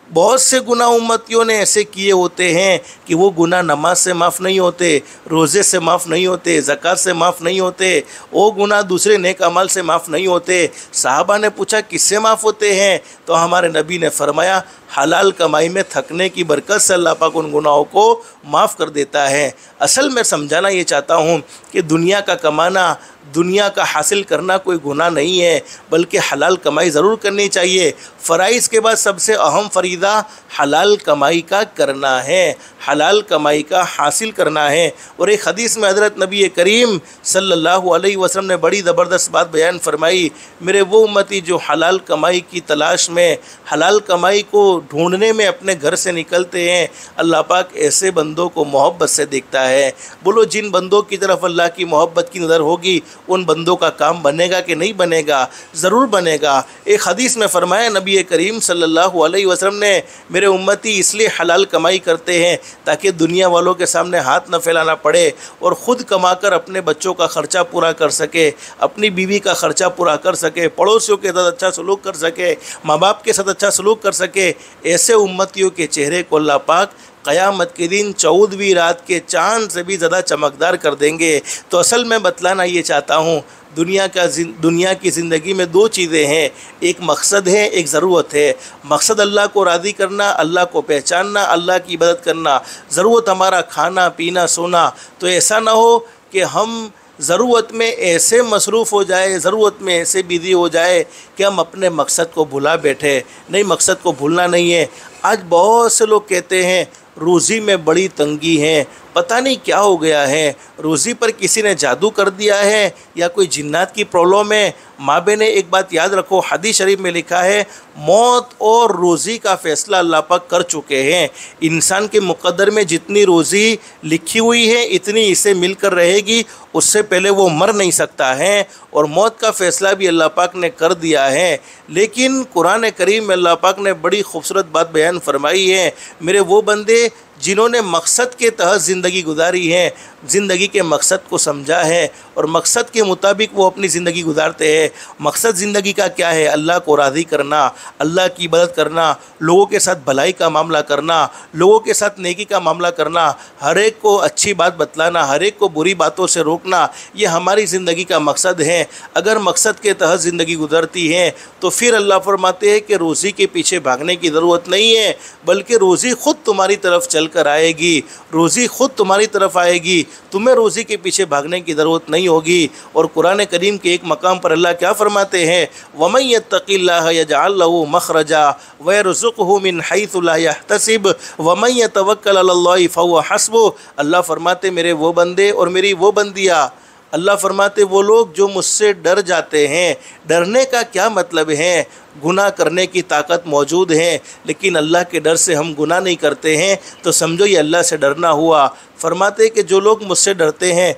बहुत से गुनाह उम्मतियों ने ऐसे किए होते हैं कि वो गुनाह नमाज से माफ़ नहीं होते, रोज़े से माफ़ नहीं होते, ज़कात से माफ़ नहीं होते, वो गुनाह दूसरे नेक अमल से माफ़ नहीं होते। साहबा ने पूछा किससे माफ़ होते हैं? तो हमारे नबी ने फरमाया हलाल कमाई में थकने की बरकत से अल्लाह पाक उन गुनाहों को माफ़ कर देता है। असल में समझाना ये चाहता हूँ कि दुनिया का कमाना, दुनिया का हासिल करना कोई गुनाह नहीं है, बल्कि हलाल कमाई ज़रूर करनी चाहिए। फ़राइज़ के बाद सबसे अहम फरीदा हलाल कमाई का करना है, हलाल कमाई का हासिल करना है। और एक हदीस में हज़रत नबी करीम सल्लल्लाहु अलैहि वसल्लम ने बड़ी ज़बरदस्त बात बयान फरमाई, मेरे वो उम्मती जो हलाल कमाई की तलाश में, हलाल कमाई को ढूंढने में अपने घर से निकलते हैं, अल्लाह पाक ऐसे बंदों को मोहब्बत से देखता है। बोलो, जिन बंदों की तरफ अल्लाह की मोहब्बत की नज़र होगी उन बंदों का काम बनेगा कि नहीं बनेगा? ज़रूर बनेगा। एक हदीस में फरमाया नबी करीम सल्लल्लाहु अलैहि वसल्लम ने, मेरे उम्मती इसलिए हलाल कमाई करते हैं ताकि दुनिया वालों के सामने हाथ न फैलाना पड़े और ख़ुद कमाकर अपने बच्चों का ख़र्चा पूरा कर सके, अपनी बीवी का ख़र्चा पूरा कर सके, पड़ोसियों के साथ अच्छा सलूक कर सके, माँ बाप के साथ अच्छा सलूक कर सके। ऐसे उम्मतियों के चेहरे को अल्लाह पाक क़यामत के दिन 14वीं रात के चाँद से भी ज़्यादा चमकदार कर देंगे। तो असल में बतलाना ये चाहता हूँ, दुनिया की ज़िंदगी में दो चीज़ें हैं, एक मकसद है, एक ज़रूरत है। मकसद अल्लाह को राज़ी करना, अल्लाह को पहचानना, अल्लाह की इबादत करना। ज़रूरत हमारा खाना पीना सोना। तो ऐसा ना हो कि हम ज़रूरत में ऐसे मसरूफ़ हो जाए, ज़रूरत में ऐसे बिज़ी हो जाए कि हम अपने मकसद को भुला बैठे। नहीं, मकसद को भूलना नहीं है। आज बहुत से लोग कहते हैं रोज़ी में बड़ी तंगी है, पता नहीं क्या हो गया है, रोज़ी पर किसी ने जादू कर दिया है या कोई जिन्नात की प्रॉब्लम है। माँ बहने, एक बात याद रखो, हदीस शरीफ में लिखा है मौत और रोज़ी का फ़ैसला अल्लाह पाक कर चुके हैं। इंसान के मुक़द्दर में जितनी रोज़ी लिखी हुई है इतनी इसे मिलकर रहेगी, उससे पहले वो मर नहीं सकता है। और मौत का फ़ैसला भी अल्लाह पाक ने कर दिया है। लेकिन कुरान करीम में अल्लाह पाक ने बड़ी खूबसूरत बात बयान फरमाई है, मेरे वो बंदे जिन्होंने मकसद के तहत ज़िंदगी गुजारी है, ज़िंदगी के मकसद को समझा है और मकसद के मुताबिक वो अपनी ज़िंदगी गुजारते हैं। मकसद ज़िंदगी का क्या है? अल्लाह को राज़ी करना, अल्लाह की इबादत करना, लोगों के साथ भलाई का मामला करना, लोगों के साथ नेकी का मामला करना, हर एक को अच्छी बात बतलाना, हर एक को बुरी बातों से रोकना, ये हमारी ज़िंदगी का मकसद है। अगर मकसद के तहत ज़िंदगी गुजरती है तो फिर अल्लाह फरमाते हैं कि रोज़ी के पीछे भागने की ज़रूरत नहीं है, बल्कि रोज़ी ख़ुद तुम्हारी तरफ चल कर आएगी, रोज़ी ख़ुद तुम्हारी तरफ आएगी, तुम्हें रोज़ी के पीछे भागने की ज़रूरत नहीं होगी। और कुरान करीम के एक मकाम पर अल्लाह क्या फरमाते हैं, वमन यत्तक़िल्लाह यजअल लहू मख़रजा व यरज़ुक़हु मिन हैथु ला यहतसिब वमन यतवक्कल अलल्लाहि फहुव हस्बुह। अल्लाह फरमाते मेरे वो बंदे और मेरी वो बंदियाँ, अल्लाह फरमाते वो लोग जो मुझसे डर जाते हैं। डरने का क्या मतलब है? गुनाह करने की ताकत मौजूद है, लेकिन अल्लाह के डर से हम गुनाह नहीं करते हैं, तो समझो ये अल्लाह से डरना हुआ। फरमाते कि जो लोग मुझसे डरते हैं,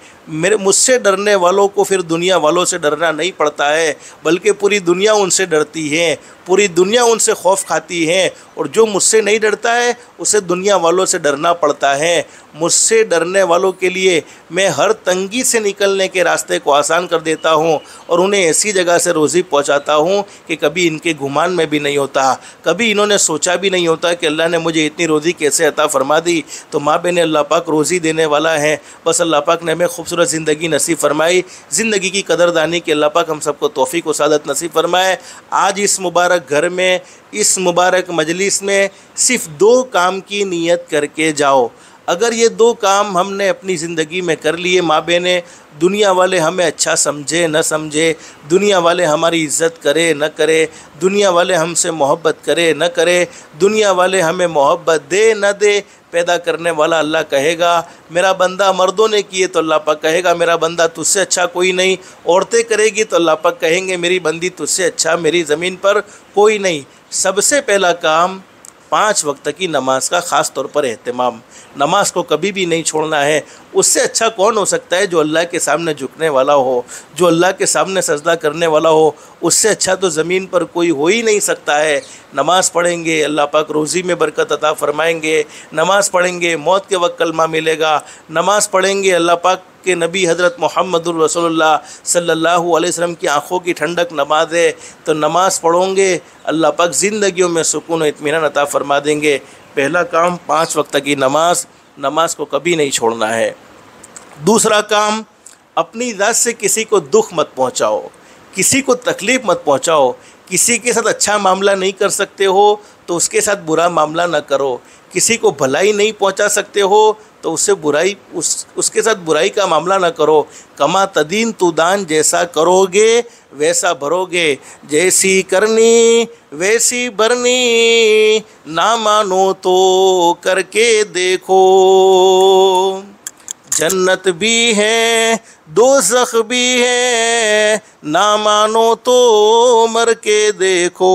मुझसे डरने वालों को फिर दुनिया वालों से डरना नहीं पड़ता है, बल्कि पूरी दुनिया उनसे डरती है, पूरी दुनिया उनसे खौफ खाती है। और जो मुझसे नहीं डरता है उसे दुनिया वालों से डरना पड़ता है। मुझसे डरने वालों के लिए मैं हर तंगी से निकलने के रास्ते को आसान कर देता हूँ और उन्हें ऐसी जगह से रोज़ी पहुँचाता हूँ कि कभी इनके गुमान में भी नहीं होता, कभी इन्होंने सोचा भी नहीं होता कि अल्लाह ने मुझे इतनी रोज़ी कैसे अता फरमा दी। तो माँ बहने, अल्लाह पाक रोज़ी देने वाला है। बस अल्लाह पाक ने हमें खूबसूरत ज़िंदगी नसीब फरमाई, ज़िंदगी की कदरदानी की अल्लाह पाक हम सबको तौफ़ीक़ व सआदत नसीब फरमाए। आज इस मुबारक घर में, इस मुबारक मजलिस में सिर्फ़ 2 काम की नीयत करके जाओ। अगर ये दो काम हमने अपनी ज़िंदगी में कर लिए, माँ बहनें, दुनिया वाले हमें अच्छा समझे न समझे, दुनिया वाले हमारी इज़्ज़त करे न करे, दुनिया वाले हमसे मोहब्बत करे न करे, दुनिया वाले हमें मोहब्बत दे न दे, पैदा करने वाला अल्लाह कहेगा मेरा बंदा, मर्दों ने किए तो अल्लाह पाक कहेगा मेरा बंदा तुझसे अच्छा कोई नहीं, औरतें करेगी तो अल्लाह पाक कहेंगे मेरी बंदी तुझसे अच्छा मेरी ज़मीन पर कोई नहीं। सबसे पहला काम 5 वक्त की नमाज का ख़ास तौर पर एहतमाम, नमाज को कभी भी नहीं छोड़ना है। उससे अच्छा कौन हो सकता है जो अल्लाह के सामने झुकने वाला हो, जो अल्लाह के सामने सजदा करने वाला हो, उससे अच्छा तो ज़मीन पर कोई हो ही नहीं सकता है। नमाज़ पढ़ेंगे अल्लाह पाक रोज़ी में बरकत अता फ़रमाएंगे, नमाज़ पढ़ेंगे मौत के वक्त कलमा मिलेगा, नमाज़ पढ़ेंगे अल्लाह पाक के नबी हज़रत मुहम्मदुर रसूलुल्लाह सल्लल्लाहु अलैहि वसल्लम की आँखों की ठंडक नमाज है, तो नमाज़ पढ़ोगे अल्लाह पाक ज़िंदगियों में सुकून और इत्मीनान अता फ़रमा देंगे। पहला काम 5 वक्त की नमाज को कभी नहीं छोड़ना है। दूसरा काम, अपनी ज़ात से किसी को दुख मत पहुँचाओ, किसी को तकलीफ़ मत पहुँचाओ। किसी के साथ अच्छा मामला नहीं कर सकते हो तो उसके साथ बुरा मामला न करो, किसी को भलाई नहीं पहुंचा सकते हो तो उससे बुराई उसके साथ बुराई का मामला न करो। कमा तदीन तुदान, जैसा करोगे वैसा भरोगे, जैसी करनी वैसी भरनी, ना मानो तो करके देखो। जन्नत भी है दोज़ख भी है, ना मानो तो मर के देखो।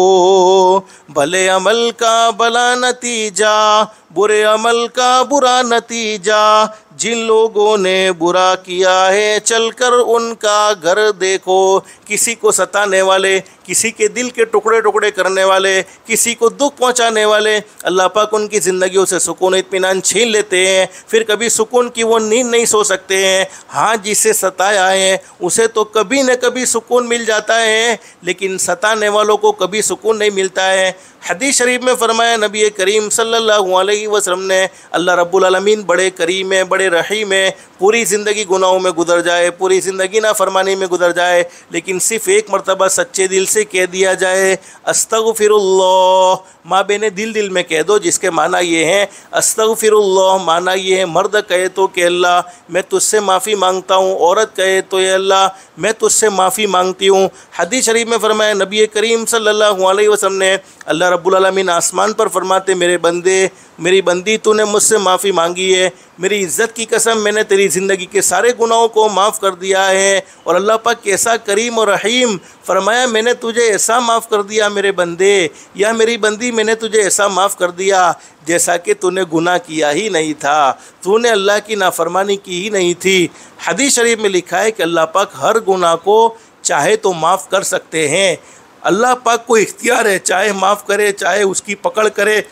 भले अमल का भला नतीजा, बुरे अमल का बुरा नतीजा, जिन लोगों ने बुरा किया है चलकर उनका घर देखो। किसी को सताने वाले, किसी के दिल के टुकड़े टुकड़े करने वाले, किसी को दुख पहुंचाने वाले, अल्लाह पाक उनकी ज़िंदगियों से सुकून इत्मीनान छीन लेते हैं। फिर कभी सुकून की वो नींद नहीं सो सकते हैं। हाँ, जिसे सताया है उसे तो कभी न कभी सुकून मिल जाता है, लेकिन सताने वालों को कभी सुकून नहीं मिलता है। हदीस शरीफ में फरमाया नबी करीम सल्लल्लाहु अलैहि वसल्लम ने, अल्लाह रब्बुल आलमीन बड़े करीम है, बड़े रहीम है। पूरी ज़िंदगी गुनाहों में गुजर जाए, पूरी ज़िंदगी नाफरमानी में गुजर जाए, लेकिन सिर्फ़ एक मरतबा सच्चे दिल से कह दिया जाए अस्तगफिरुल्लाह। माँ बहने, दिल दिल में कह दो, जिसके माना ये हैं अस्तगफिरुल्लाह, माना ये है मर्द कहे तो कि अल्लाह मैं तुझसे माफ़ी मांगता हूँ, औरत कहे तो ये अल्लाह मैं तुझसे माफ़ी मांगती हूँ। हदीस शरीफ में फरमाया नबी करीम सल्लल्लाहु अलैहि वसल्लम ने, अल्लाह रब्बुल आलमीन आसमान पर फरमाते मेरे बंदे मेरी बंदी तूने मुझसे माफ़ी मांगी है, मेरी इज़्ज़त की कसम मैंने तेरी ज़िंदगी के सारे गुनाहों को माफ़ कर दिया है। और अल्लाह पाक कैसा करीम और रहीम, फरमाया मैंने तुझे ऐसा माफ़ कर दिया मेरे बंदे या मेरी बंदी, मैंने तुझे ऐसा माफ़ कर दिया जैसा कि तूने गुनाह किया ही नहीं था, तूने अल्लाह की नाफरमानी की ही नहीं थी। हदीस शरीफ में लिखा है कि अल्लाह पाक हर गुनाह को चाहे तो माफ़ कर सकते हैं। अल्लाह पाक को इख्तियार है, चाहे माफ़ करे, चाहे उसकी पकड़ करे,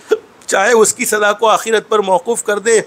चाहे उसकी सज़ा को आखिरत पर मौकूफ़ कर दे।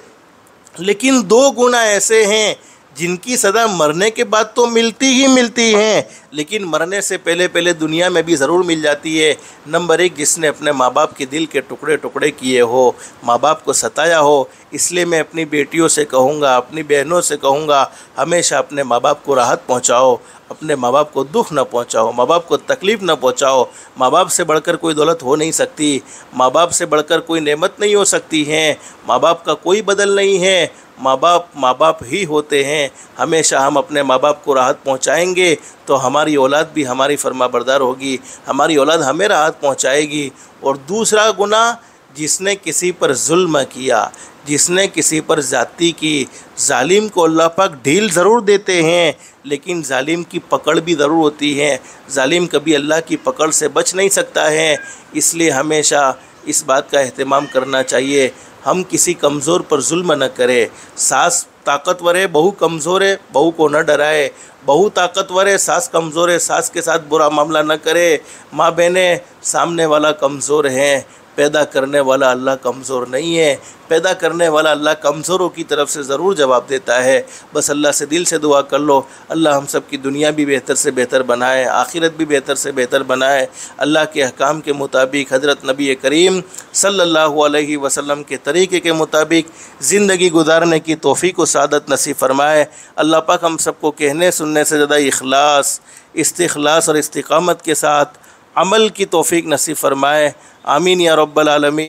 लेकिन 2 गुनाह ऐसे हैं जिनकी सज़ा मरने के बाद तो मिलती ही मिलती हैं, लेकिन मरने से पहले पहले दुनिया में भी ज़रूर मिल जाती है। नंबर 1, जिसने अपने माँ बाप के दिल के टुकड़े टुकड़े किए हो, माँ बाप को सताया हो। इसलिए मैं अपनी बेटियों से कहूँगा, अपनी बहनों से कहूँगा, हमेशा अपने माँ बाप को राहत पहुँचाओ, अपने माँ बाप को दुख न पहुँचाओ, माँ बाप को तकलीफ़ न पहुँचाओ। माँ बाप से बढ़कर कोई दौलत हो नहीं सकती, माँ बाप से बढ़कर कोई नेमत नहीं हो सकती है, माँ बाप का कोई बदल नहीं है, माँ बाप ही होते हैं। हमेशा हम अपने माँ बाप को राहत पहुँचाएँगे तो हमारी औलाद भी हमारी फरमाबरदार होगी, हमारी औलाद हमें राहत पहुँचाएगी। और दूसरा गुनाह, जिसने किसी पर जुल्म किया, जिसने किसी पर ज़्यादती की, जालिम को अल्लाह पाक ढील ज़रूर देते हैं, लेकिन जालिम की पकड़ भी ज़रूर होती है। जालिम कभी अल्लाह की पकड़ से बच नहीं सकता है। इसलिए हमेशा इस बात का एहतमाम करना चाहिए, हम किसी कमज़ोर पर जुल्म न करें। सास ताकतवर है, बहू कमज़ोर है, बहू को न डराए। बहू ताकतवर है, सास कमज़ोर है, सास के साथ बुरा मामला न करे। माँ बहनें, सामने वाला कमज़ोर है, पैदा करने वाला अल्लाह कमज़ोर नहीं है। पैदा करने वाला अल्लाह कमज़ोरों की तरफ से ज़रूर जवाब देता है। बस अल्लाह से दिल से दुआ कर लो, अल्लाह हम सब की दुनिया भी बेहतर से बेहतर बनाए, आखिरत भी बेहतर से बेहतर बनाए। अल्लाह के अहकाम के मुताबिक, हज़रत नबी करीम सल्लल्लाहु अलैहि वसल्लम के तरीक़े के मुताबिक ज़िंदगी गुजारने की तौफ़ीक़ व सादत नसीब फरमाए। अल्लाह पाक हम सबको कहने सुनने से ज़्यादा इखलास, इस्तिखलास और इस्तिक़ामत के साथ अमल की तौफ़ीक़ नसीब फरमाए। आमीन या रब्बल आलमीन।